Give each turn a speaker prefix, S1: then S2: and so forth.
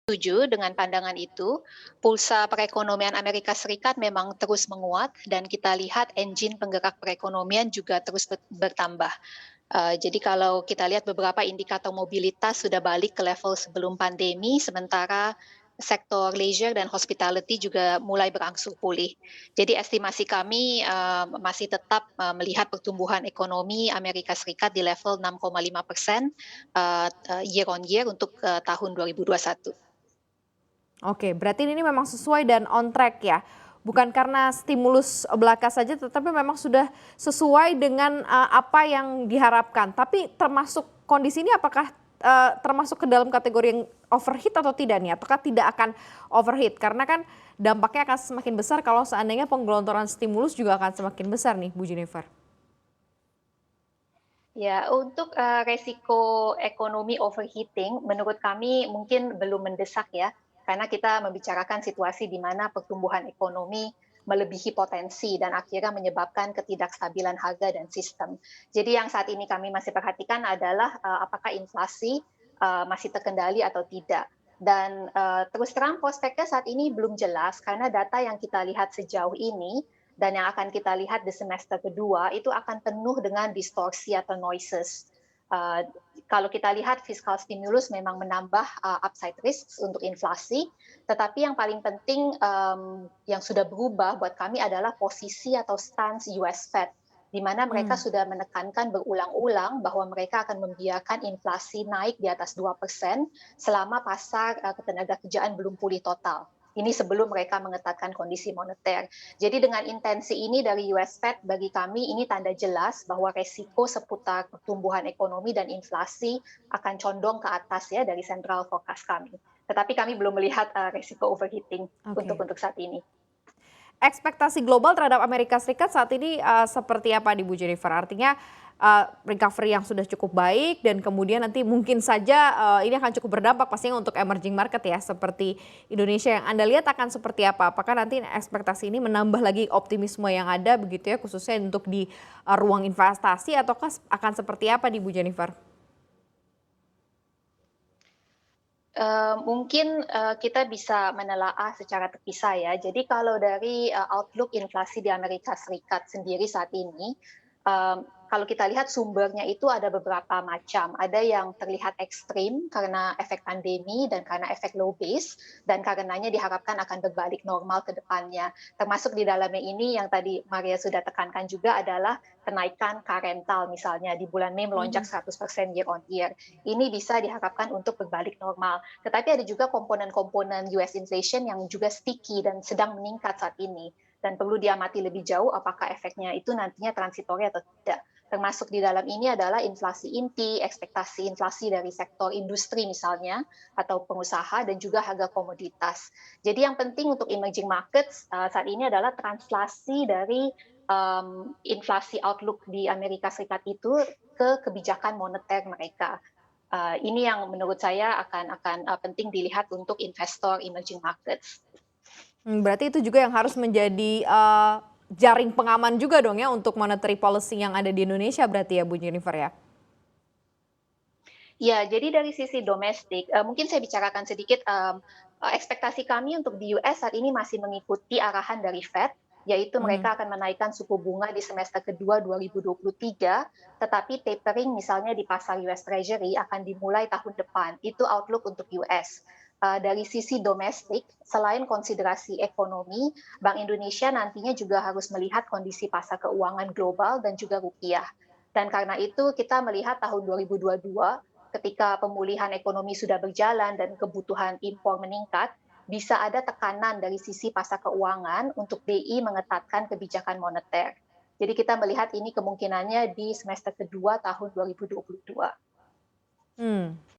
S1: Setuju dengan pandangan itu. Pulsa perekonomian Amerika Serikat memang terus menguat dan kita lihat engine penggerak perekonomian juga terus bertambah. Jadi kalau kita lihat beberapa indikator mobilitas sudah balik ke level sebelum pandemi, sementara sektor leisure dan hospitality juga mulai berangsur pulih. Jadi estimasi kami, masih tetap, melihat pertumbuhan ekonomi Amerika Serikat di level 6,5%, year on year untuk, tahun 2021.
S2: Oke, berarti ini memang sesuai dan on track ya? Bukan karena stimulus belaka saja, tetapi memang sudah sesuai dengan, apa yang diharapkan. Tapi termasuk kondisi ini apakah, termasuk ke dalam kategori yang overheat atau tidak nih? Apakah tidak akan overheat? Karena kan dampaknya akan semakin besar kalau seandainya penggelontoran stimulus juga akan semakin besar nih, Bu Jennifer.
S1: Ya, untuk, resiko ekonomi overheating menurut kami mungkin belum mendesak ya, karena kita membicarakan situasi di mana pertumbuhan ekonomi melebihi potensi dan akhirnya menyebabkan ketidakstabilan harga dan sistem. Jadi yang saat ini kami masih perhatikan adalah, apakah inflasi, masih terkendali atau tidak. Dan, terus terang prospeknya saat ini belum jelas karena data yang kita lihat sejauh ini dan yang akan kita lihat di semester kedua itu akan penuh dengan distorsi atau noises. Uh, Kalau kita lihat fiskal stimulus memang menambah upside risks untuk inflasi, tetapi yang paling penting yang sudah berubah buat kami adalah posisi atau stance US Fed, di mana mereka
S2: Mmm.
S1: sudah menekankan berulang-ulang bahwa mereka akan membiarkan inflasi naik di atas 2% selama pasar ketenagakerjaan belum pulih total. Ini sebelum mereka mengetatkan kondisi moneter. Jadi dengan intensi ini dari US Fed bagi kami ini tanda jelas bahwa resiko seputar pertumbuhan ekonomi dan inflasi akan condong ke atas ya dari central forecast kami. Tetapi kami belum melihat resiko overheating
S2: Oke.
S1: untuk saat ini.
S2: Ekspektasi global terhadap Amerika Serikat saat ini, seperti apa nih Bu Jennifer? Artinya, recovery yang sudah cukup baik dan kemudian nanti mungkin saja, ini akan cukup berdampak pastinya untuk emerging market ya, seperti Indonesia yang Anda lihat akan seperti apa? Apakah nanti ekspektasi ini menambah lagi optimisme yang ada begitu ya, khususnya untuk di, ruang investasi ataukah akan seperti apa nih Bu Jennifer?
S1: Mungkin, kita bisa menelaah secara terpisah ya. Jadi kalau dari, outlook inflasi di Amerika Serikat sendiri saat ini, kalau kita lihat sumbernya itu ada beberapa macam. Ada yang terlihat ekstrim karena efek pandemi dan karena efek low base, dan karenanya diharapkan akan berbalik normal ke depannya. Termasuk di dalamnya ini yang tadi Maria sudah tekankan juga adalah kenaikan car rental misalnya di bulan Mei melonjak
S2: Mhm.
S1: 100% year on year. Ini bisa diharapkan untuk berbalik normal. Tetapi ada juga komponen-komponen US inflation yang juga sticky dan sedang meningkat saat ini. Dan perlu diamati lebih jauh apakah efeknya itu nantinya transitori atau tidak. Termasuk di dalam ini adalah inflasi inti, ekspektasi inflasi dari sektor industri misalnya, atau pengusaha, dan juga harga komoditas. Jadi yang penting untuk emerging markets saat ini adalah translasi dari inflasi outlook di Amerika Serikat itu ke kebijakan moneter mereka. Ini yang menurut saya akan penting dilihat untuk investor emerging markets.
S2: Berarti itu juga yang harus menjadi, jaring pengaman juga dong ya untuk monetary policy yang ada di Indonesia berarti ya Bu Jennifer ya?
S1: Ya, jadi dari sisi domestik, mungkin saya bicarakan sedikit, ekspektasi kami untuk di US saat ini masih mengikuti arahan dari Fed, yaitu
S2: Mhm.
S1: mereka akan menaikkan suku bunga di semester kedua 2023, tetapi tapering misalnya di pasar US Treasury akan dimulai tahun depan. Itu outlook untuk US. Dari sisi domestik, selain konsiderasi ekonomi, Bank Indonesia nantinya juga harus melihat kondisi pasar keuangan global dan juga rupiah. Dan karena itu kita melihat tahun 2022 ketika pemulihan ekonomi sudah berjalan dan kebutuhan impor meningkat, bisa ada tekanan dari sisi pasar keuangan untuk BI mengetatkan kebijakan moneter. Jadi kita melihat ini kemungkinannya di semester kedua tahun 2022.
S2: Mmm.